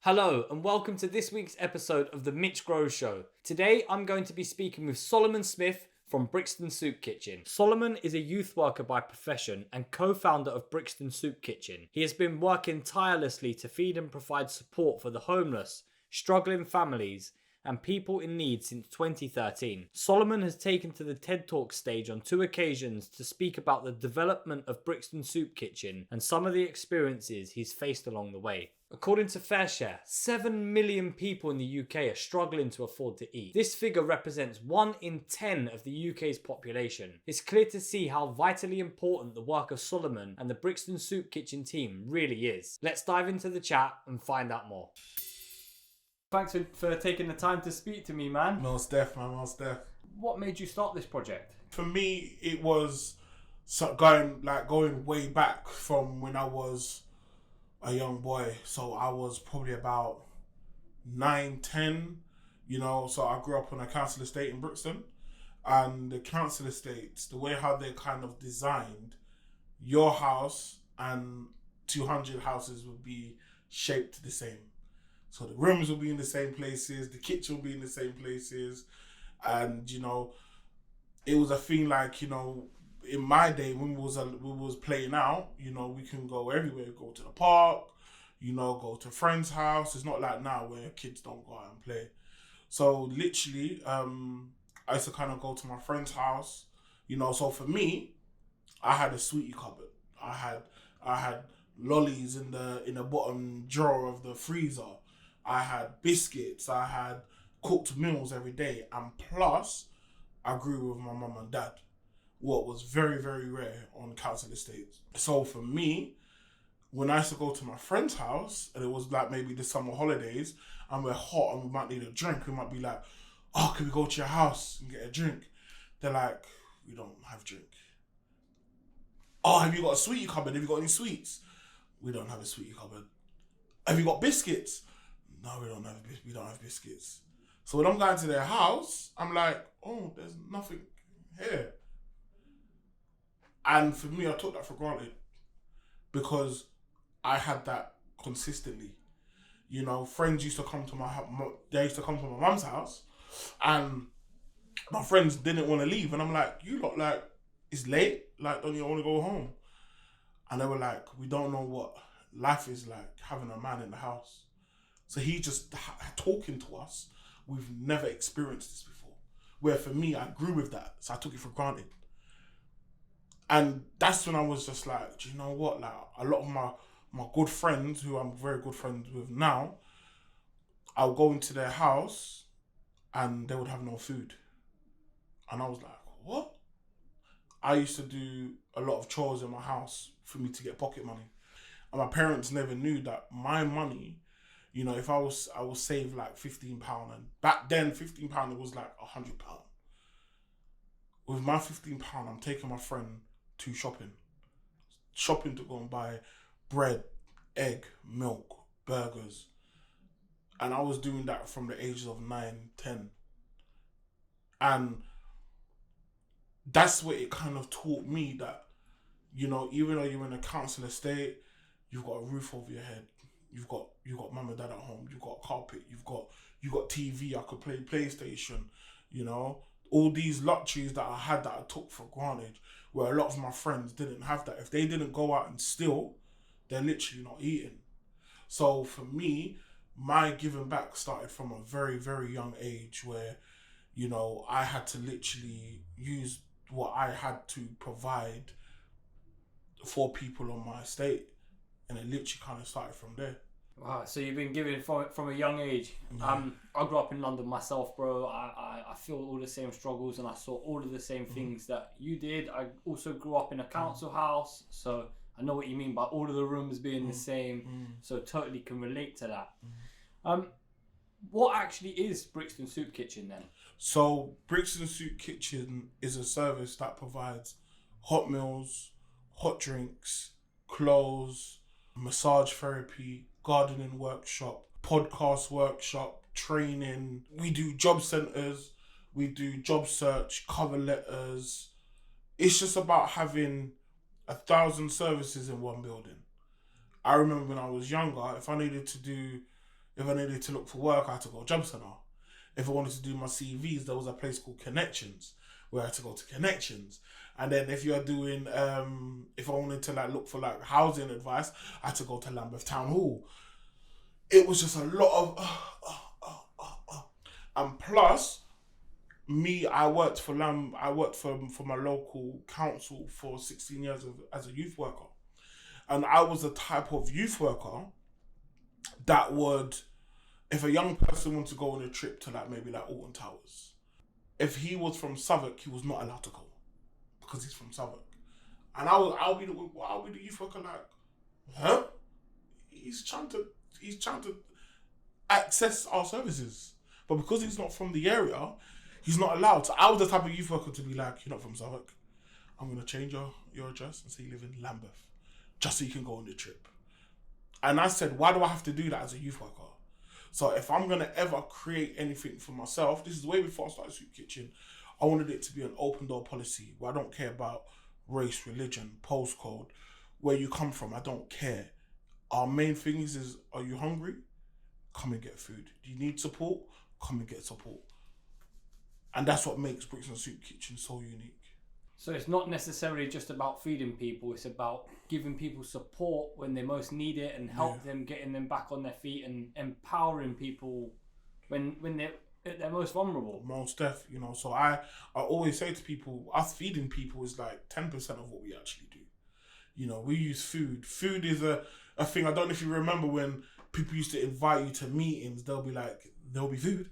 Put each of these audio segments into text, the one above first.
Hello and welcome to this week's episode of the Mitch Show. Today I'm going to be speaking with Solomon Smith from Brixton Soup Kitchen. Solomon is a youth worker by profession and co-founder of Brixton Soup Kitchen. He has been working tirelessly to feed and provide support for the homeless, struggling families and people in need since 2013. Solomon has taken to the TED Talk stage on 2 occasions to speak about the development of Brixton Soup Kitchen and some of the experiences he's faced along the way. According to FareShare, 7 million people in the UK are struggling to afford to eat. This figure represents 1 in 10 of the UK's population. It's clear to see how vitally important the work of Solomon and the Brixton Soup Kitchen team really is. Let's dive into the chat and find out more. Thanks for taking the time to speak to me, man. Most def, man, most def. What made you start this project? For me, it was going way back from when I was a young boy. So I was probably about 9, 10, so I grew up on a council estate in Brixton. And the council estates, the way how they kind of designed, your house and 200 houses would be shaped the same. So the rooms will be in the same places, the kitchen will be in the same places. And, it was a thing like, in my day when we was playing out, we can go everywhere, go to the park, go to a friend's house. It's not like now where kids don't go out and play. So literally, I used to kind of go to my friend's house, so for me, I had a sweetie cupboard. I had lollies in the bottom drawer of the freezer. I had biscuits, I had cooked meals every day, and plus, I grew with my mum and dad, what was very, very rare on council estates. So for me, when I used to go to my friend's house, and it was like maybe the summer holidays, and we're hot and we might need a drink, we might be like, oh, can we go to your house and get a drink? They're like, we don't have drink. Oh, have you got a sweetie cupboard? Have you got any sweets? We don't have a sweetie cupboard. Have you got biscuits? No, we don't have biscuits. So when I'm going to their house, I'm like, oh, there's nothing here. And for me, I took that for granted because I had that consistently. Friends used to come to my mum's house, and my friends didn't want to leave, and I'm like, you lot, like, it's late, like, don't you want to go home? And they were like, we don't know what life is like having a man in the house. So he just talking to us. We've never experienced this before. Where for me, I grew with that, so I took it for granted. And that's when I was just like, do you know what? Like, a lot of my good friends, who I'm very good friends with now, I'll go into their house and they would have no food. And I was like, what? I used to do a lot of chores in my house for me to get pocket money. And my parents never knew that my money, if I will save like £15, and back then £15 it was like £100. With my £15, I'm taking my friend to shopping to go and buy bread, egg, milk, burgers, and I was doing that from the ages of 9, 10, and that's what it kind of taught me that, even though you're in a council estate, you've got a roof over your head. You've got mum and dad at home. You've got carpet. You've got TV. I could play PlayStation. All these luxuries that I had that I took for granted, where a lot of my friends didn't have that. If they didn't go out and steal, they're literally not eating. So for me, my giving back started from a very, very young age, where I had to literally use what I had to provide for people on my estate. And it literally kind of started from there. Wow, so you've been giving from a young age. Yeah. I grew up in London myself, bro. I feel all the same struggles and I saw all of the same things that you did. I also grew up in a council house, so I know what you mean by all of the rooms being the same. So totally can relate to that. What actually is Brixton Soup Kitchen then? So Brixton Soup Kitchen is a service that provides hot meals, hot drinks, clothes, massage therapy, gardening workshop, podcast workshop, training. We do job centres, we do job search, cover letters. It's just about having 1,000 services in one building. I remember when I was younger, if I needed to do, If I needed to look for work, I had to go to Job Centre. If I wanted to do my CVs, there was a place called Connections where I had to go to Connections. And then if you're doing, if I wanted to like look for like housing advice, I had to go to Lambeth Town Hall. It was just a lot of, and plus, I worked for my local council for 16 years as a youth worker. And I was the type of youth worker that would, if a young person wanted to go on a trip to like maybe like Alton Towers, if he was from Southwark, he was not allowed to go because he's from Southwark. And I'll be the youth worker like, huh? He's trying to access our services. But because he's not from the area, he's not allowed. So I was the type of youth worker to be like, you're not from Southwark. I'm going to change your address and say you live in Lambeth, just so you can go on the trip. And I said, why do I have to do that as a youth worker? So if I'm going to ever create anything for myself, this is way before I started Soup Kitchen, I wanted it to be an open door policy where I don't care about race, religion, postcode, where you come from. I don't care. Our main thing is are you hungry? Come and get food. Do you need support? Come and get support. And that's what makes Brixton Soup Kitchen so unique. So it's not necessarily just about feeding people, it's about giving people support when they most need it and help them, getting them back on their feet and empowering people when they're at their most vulnerable. Most def, so I always say to people, us feeding people is like 10% of what we actually do. We use food. Food is a thing. I don't know if you remember when people used to invite you to meetings, they'll be like, there'll be food.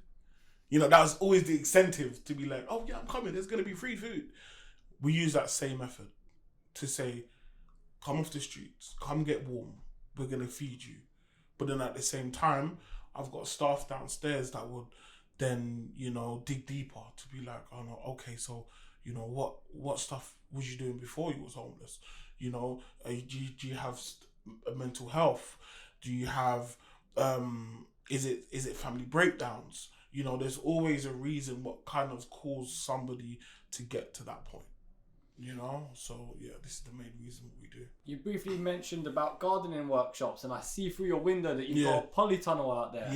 That was always the incentive to be like, oh yeah, I'm coming, there's going to be free food. We use that same method to say, come off the streets, come get warm, we're going to feed you. But then at the same time, I've got staff downstairs that would then, dig deeper to be like, oh no, okay, so, what stuff was you doing before you was homeless? Do you have mental health? Do you have, is it family breakdowns? There's always a reason what kind of caused somebody to get to that point. So yeah, this is the main reason what we do. You briefly mentioned about gardening workshops, and I see through your window that you've got a polytunnel out there.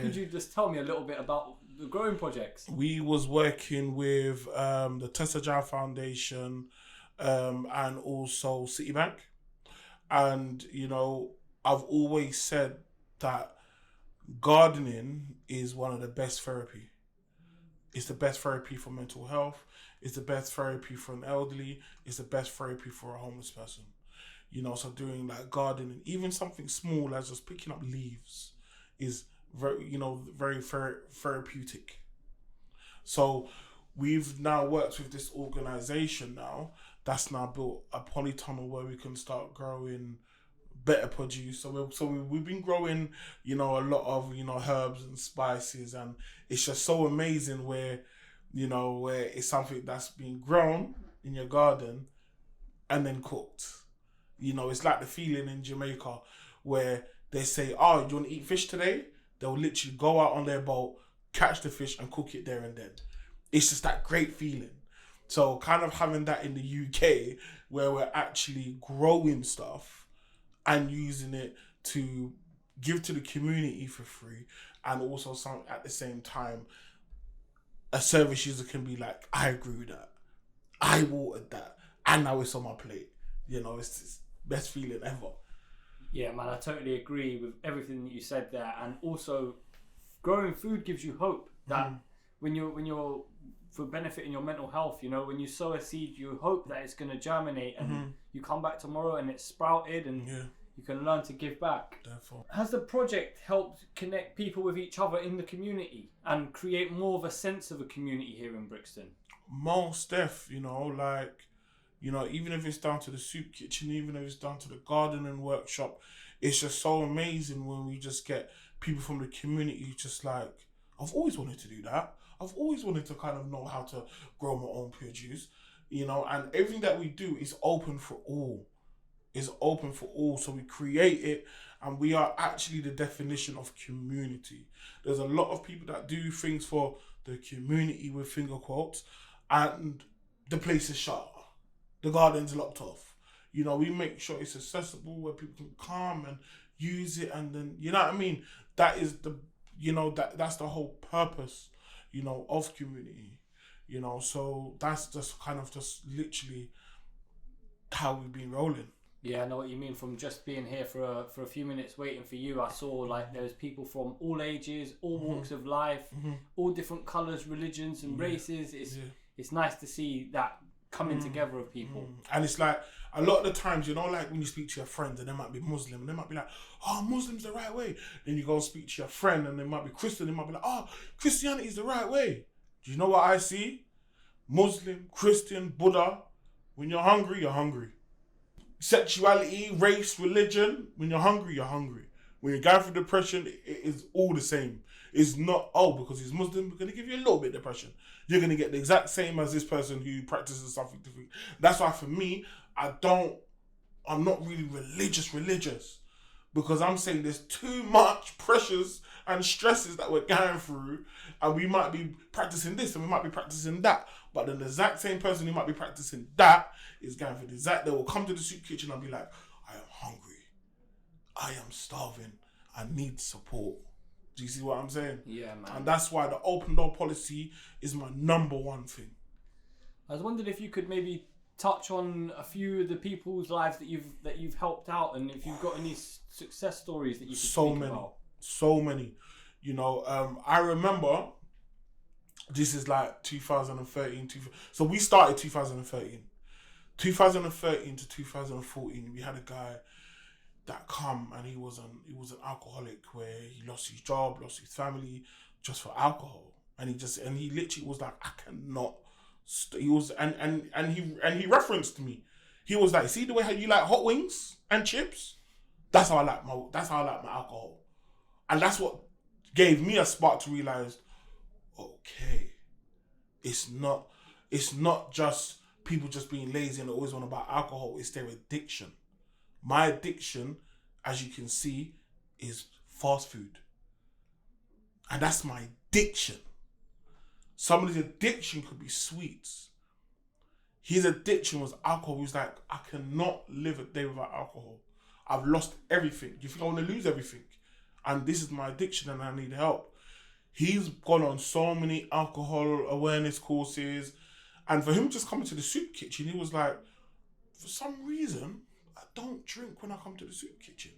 Could you just tell me a little bit about the growing projects? We was working with the Tessa Jan Foundation and also Citibank. And, I've always said that gardening is one of the best therapy. It's the best therapy for mental health. It's the best therapy for an elderly. It's the best therapy for a homeless person. So doing like gardening, even something small as just picking up leaves is very therapeutic. So we've now worked with this organization now that's now built a polytunnel where we can start growing better produce. So we've been growing, a lot of, herbs and spices, and it's just so amazing where it's something that's been grown in your garden and then cooked. It's like the feeling in Jamaica where they say, oh, do you want to eat fish today? They'll literally go out on their boat, catch the fish and cook it there and then. It's just that great feeling. So kind of having that in the UK where we're actually growing stuff and using it to give to the community for free, and also some at the same time a service user can be like, I grew that, I watered that, and now it's on my plate. It's the best feeling ever. Yeah, man, I totally agree with everything that you said there. And also, growing food gives you hope that when you're for benefiting your mental health, when you sow a seed, you hope that it's going to germinate and you come back tomorrow and it's sprouted and you can learn to give back. Therefore, has the project helped connect people with each other in the community and create more of a sense of a community here in Brixton? Most def, even if it's down to the soup kitchen, even if it's down to the gardening workshop, it's just so amazing when we just get people from the community just like, I've always wanted to do that. I've always wanted to kind of know how to grow my own produce, and everything that we do is open for all. Is open for all. So we create it, and we are actually the definition of community. There's a lot of people that do things for the community with finger quotes, and the place is shut. The garden's locked off. We make sure it's accessible where people can come and, use it, and then, you know what I mean? That is the, that's the whole purpose, of community, so that's just kind of just literally how we've been rolling. Yeah, I know what you mean. From just being here for a few minutes waiting for you, I saw like there's people from all ages, all walks of life, all different colours, religions and races. It's nice to see that coming together of people. And it's like, a lot of the times, like when you speak to your friends and they might be Muslim and they might be like, oh, Muslim's the right way. Then you go and speak to your friend and they might be Christian, they might be like, oh, Christianity's the right way. Do you know what I see? Muslim, Christian, Buddha, when you're hungry, you're hungry. Sexuality, race, religion, when you're hungry, you're hungry. When you're going through depression, it is all the same. It's not, because he's Muslim, we're going to give you a little bit of depression. You're going to get the exact same as this person who practices something different. That's why for me, I'm not really religious, because I'm saying there's too much pressures and stresses that we're going through, and we might be practicing this and we might be practicing that, but then the exact same person who might be practicing that is going for the exact, they will come to the soup kitchen and be like, I am hungry, I am starving, I need support. Do you see what I'm saying? Yeah, man. And that's why the open door policy is my number one thing. I was wondering if you could maybe touch on a few of the people's lives that you've helped out, and if you've got any success stories that you could speak about. So many. I remember this is like 2013. So we started 2013. 2013 to 2014, we had a guy that come, and he was an alcoholic, where he lost his job, lost his family just for alcohol, and he literally was like, I cannot. He was and he referenced me. He was like, see the way how you like hot wings and chips? That's how I like my alcohol, and that's what gave me a spark to realize, okay, it's not just people just being lazy and always on about alcohol. It's their addiction. My addiction, as you can see, is fast food, and that's my addiction. Somebody's addiction could be sweets. His addiction was alcohol. He was like, I cannot live a day without alcohol. I've lost everything. You think I want to lose everything? And this is my addiction and I need help. He's gone on so many alcohol awareness courses. And for him just coming to the soup kitchen, he was like, for some reason, I don't drink when I come to the soup kitchen.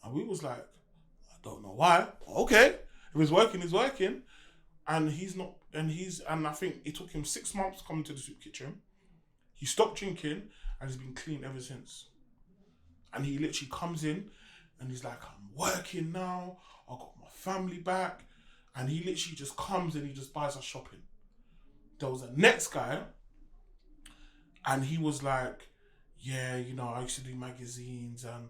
And we was like, I don't know why. Okay. If it's working, it's working. And and I think it took him 6 months coming to the soup kitchen. He stopped drinking and he's been clean ever since. And he literally comes in and he's like, I'm working now, I got my family back. And he literally just comes and he just buys us shopping. There was a next guy and he was like, yeah, I used to do magazines and,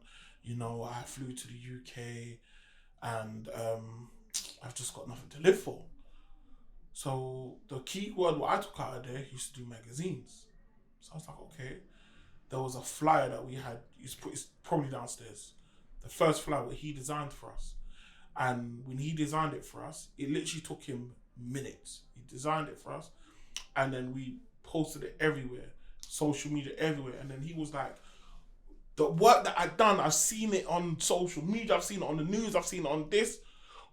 I flew to the UK and I've just got nothing to live for. So the key word what I took out of there, he used to do magazines. So I was like, okay. There was a flyer that we had, it's probably downstairs. The first flyer that he designed for us. And when he designed it for us, it literally took him minutes. He designed it for us and then we posted it everywhere, social media everywhere. And then he was like, the work that I've done, I've seen it on social media, I've seen it on the news, I've seen it on this.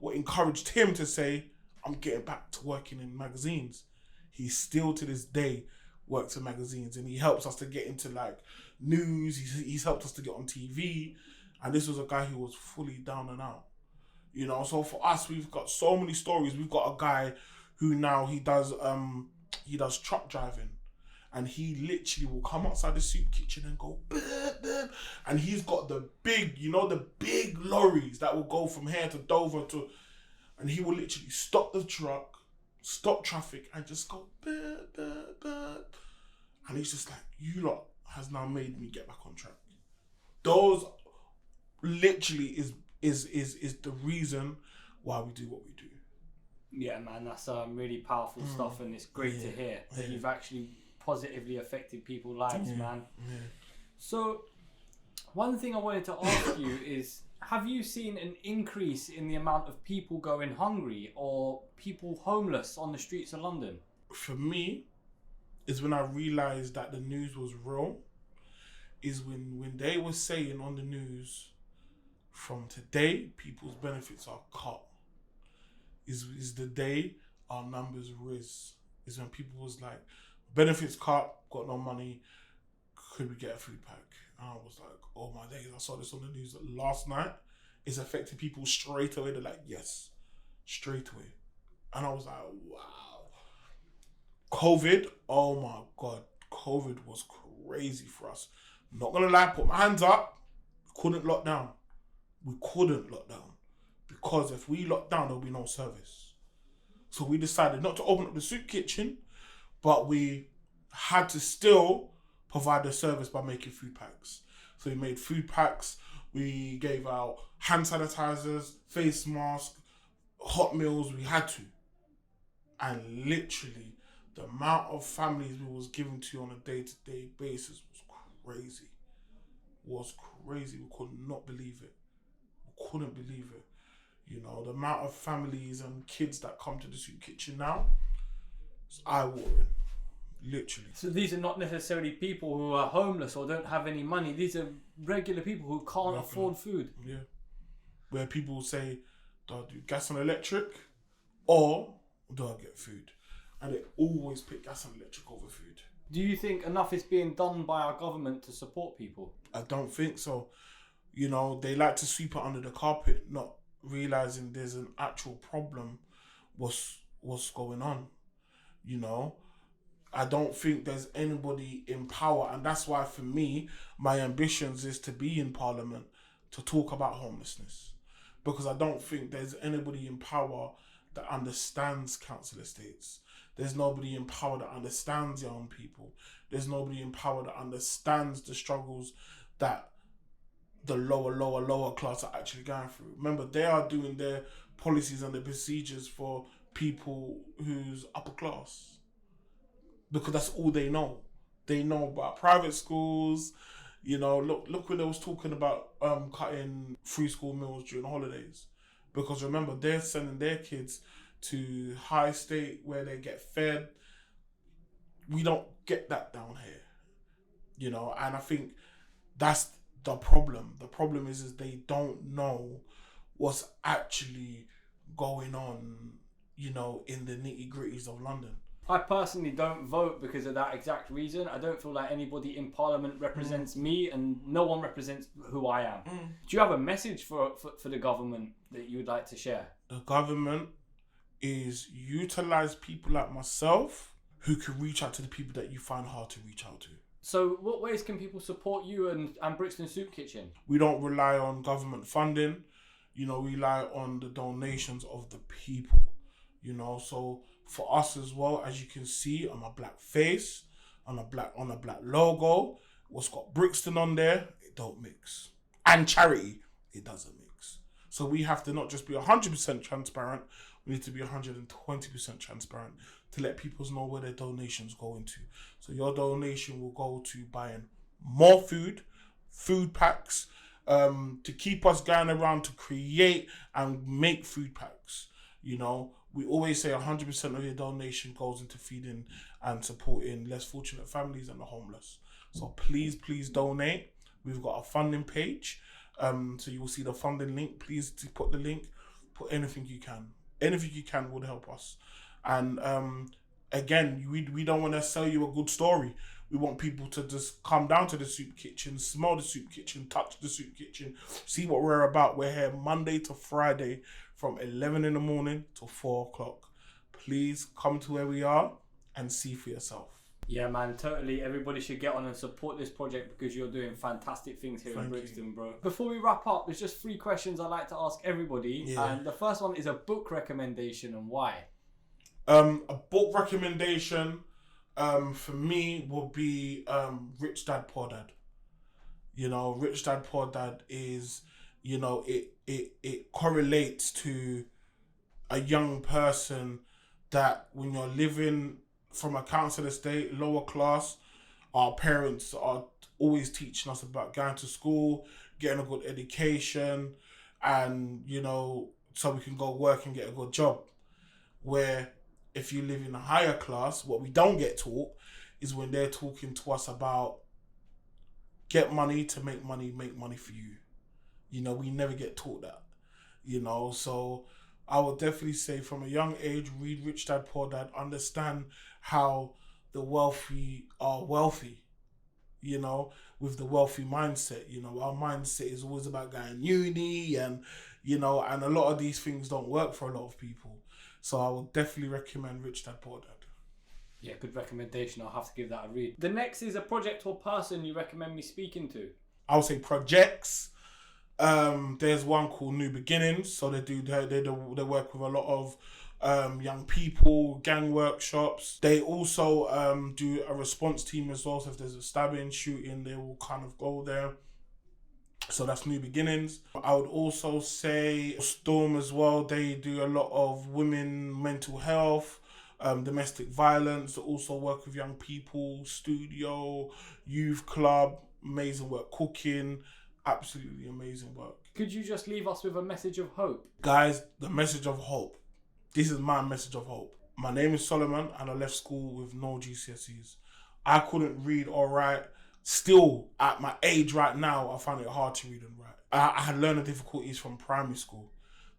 What encouraged him to say, I'm getting back to working in magazines. He still to this day works in magazines and he helps us to get into like news. He's helped us to get on TV. And this was a guy who was fully down and out. So for us, we've got so many stories. We've got a guy who now he does truck driving. And he literally will come outside the soup kitchen and go, burp, burp. And he's got the big, the big lorries that will go from here to Dover and he will literally stop the truck, stop traffic, and just go, burp, burp, burp. And he's just like, you lot has now made me get back on track. Those literally is the reason why we do what we do. Yeah, man, that's really powerful stuff, and it's great to hear that you've actually positively affected people's lives, man. Yeah. So, one thing I wanted to ask you is, have you seen an increase in the amount of people going hungry or people homeless on the streets of London? For me, is when I realised that the news was real, is when they were saying on the news, from today, people's benefits are cut. Is the day our numbers rise. Is when people was like, benefits cut, got no money, could we get a food pack? And I was like, oh my days, I saw this on the news last night. It's affecting people straight away. They're like, yes, straight away. And I was like, wow. COVID, oh my God, COVID was crazy for us. Not gonna lie, put my hands up, couldn't lock down. We couldn't lock down. Because if we locked down, there'll be no service. So we decided not to open up the soup kitchen, but we had to still provide the service by making food packs. So we made food packs, we gave out hand sanitizers, face masks, hot meals, we had to. And literally, the amount of families we was giving to on a day-to-day basis was crazy. We could not believe it. We couldn't believe it. You know, the amount of families and kids that come to the soup kitchen now, it's eye-watering. Literally. So these are not necessarily people who are homeless or don't have any money. These are regular people who can't afford food. Yeah. Where people say, do I do gas and electric or do I get food? And they always pick gas and electric over food. Do you think enough is being done by our government to support people? I don't think so. You know, they like to sweep it under the carpet, not realizing there's an actual problem. What's going on? You know, I don't think there's anybody in power, and that's why for me, my ambitions is to be in Parliament to talk about homelessness, because I don't think there's anybody in power that understands council estates. There's nobody in power that understands young people. There's nobody in power that understands the struggles that the lower class are actually going through. Remember, they are doing their policies and the procedures for people who's upper class, because that's all they know. They know about private schools. You know, look when they was talking about cutting free school meals during the holidays, because remember, they're sending their kids to high state where they get fed. We don't get that down here, you know, and I think that's the problem. The problem is they don't know what's actually going on, you know, in the nitty gritties of London. I personally don't vote because of that exact reason. I don't feel like anybody in Parliament represents me, and no one represents who I am. Do you have a message for the government that you would like to share? The government is utilise people like myself who can reach out to the people that you find hard to reach out to. So what ways can people support you and Brixton Soup Kitchen? We don't rely on government funding. You know, we rely on the donations of the people. You know, so for us as well, as you can see on my black face, on a black logo, what's got Brixton on there, it don't mix. And charity, it doesn't mix. So we have to not just be 100% transparent, we need to be 120% transparent to let people know where their donations go into. So your donation will go to buying more food packs, to keep us going around to create and make food packs. You know, we always say 100% of your donation goes into feeding and supporting less fortunate families and the homeless. So please donate. We've got a funding page. So you will see the funding link. Please put the link. Put anything you can. Anything you can would help us. And again, we don't want to sell you a good story. We want people to just come down to the soup kitchen, smell the soup kitchen, touch the soup kitchen, see what we're about. We're here Monday to Friday from 11 in the morning to 4 o'clock. Please come to where we are and see for yourself. Yeah, man, totally. Everybody should get on and support this project because you're doing fantastic things here in Brixton, bro. Before we wrap up, there's just 3 questions I like to ask everybody. Yeah. And the first one is a book recommendation and why. A book recommendation for me would be Rich Dad Poor Dad. You know, Rich Dad Poor Dad is, you know, it correlates to a young person that when you're living from a council estate, lower class, our parents are always teaching us about going to school, getting a good education, and, you know, so we can go work and get a good job. Where if you live in a higher class, what we don't get taught is when they're talking to us about get money to make money for you. You know, we never get taught that. You know, so I would definitely say from a young age, read Rich Dad Poor Dad, understand how the wealthy are wealthy, you know, with the wealthy mindset. You know, our mindset is always about going uni and, you know, and a lot of these things don't work for a lot of people. So I would definitely recommend Rich Dad Poor Dad. Yeah, good recommendation. I'll have to give that a read. The next is a project or person you recommend me speaking to. I would say projects. There's one called New Beginnings, so they work with a lot of young people, gang workshops. They also do a response team as well. So if there's a stabbing, shooting, they will kind of go there. So that's New Beginnings. I would also say Storm as well. They do a lot of women mental health, domestic violence. They also work with young people, studio, youth club, amazing work, cooking. Absolutely amazing work. Could you just leave us with a message of hope? Guys, the message of hope. This is my message of hope. My name is Solomon and I left school with no GCSEs. I couldn't read or write. Still, at my age right now, I find it hard to read and write. I had learning difficulties from primary school.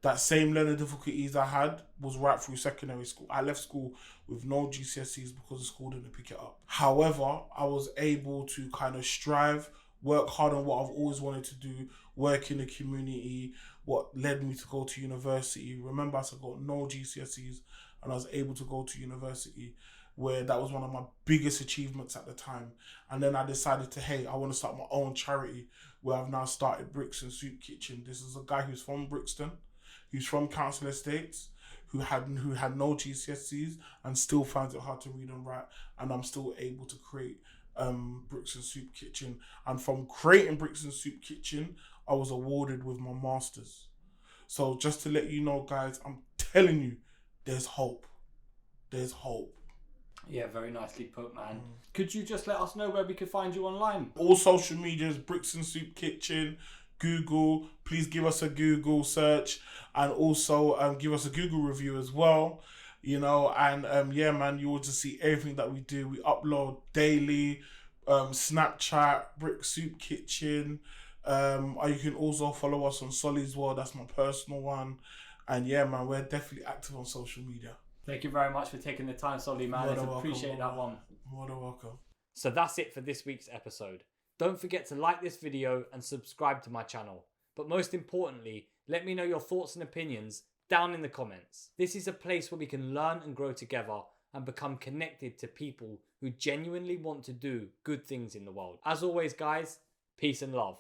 That same learning difficulties I had was right through secondary school. I left school with no GCSEs because the school didn't pick it up. However, I was able to kind of strive, work hard on what I've always wanted to do, work in the community, what led me to go to university. Remember, I got no GCSEs and I was able to go to university, where that was one of my biggest achievements at the time. And then I decided I want to start my own charity, where I've now started Brixton Soup Kitchen. This is a guy who's from Brixton, who's from Council Estates, who had no GCSEs and still finds it hard to read and write. And I'm still able to create Brixton Soup Kitchen. And from creating Brixton Soup Kitchen, I was awarded with my masters. So just to let you know, guys, I'm telling you, there's hope. There's hope. Yeah, very nicely put, man. Could you just let us know where we could find you online? All social medias, Brixton Soup Kitchen, Google. Please give us a Google search and also give us a Google review as well. You know, and yeah, man, you will just see everything that we do. We upload daily, Snapchat, Brick Soup Kitchen. Or you can also follow us on Solly's World. That's my personal one. And yeah, man, we're definitely active on social media. Thank you very much for taking the time, Solly, man. I appreciate that one. More than welcome. So that's it for this week's episode. Don't forget to like this video and subscribe to my channel. But most importantly, let me know your thoughts and opinions down in the comments. This is a place where we can learn and grow together and become connected to people who genuinely want to do good things in the world. As always, guys, peace and love.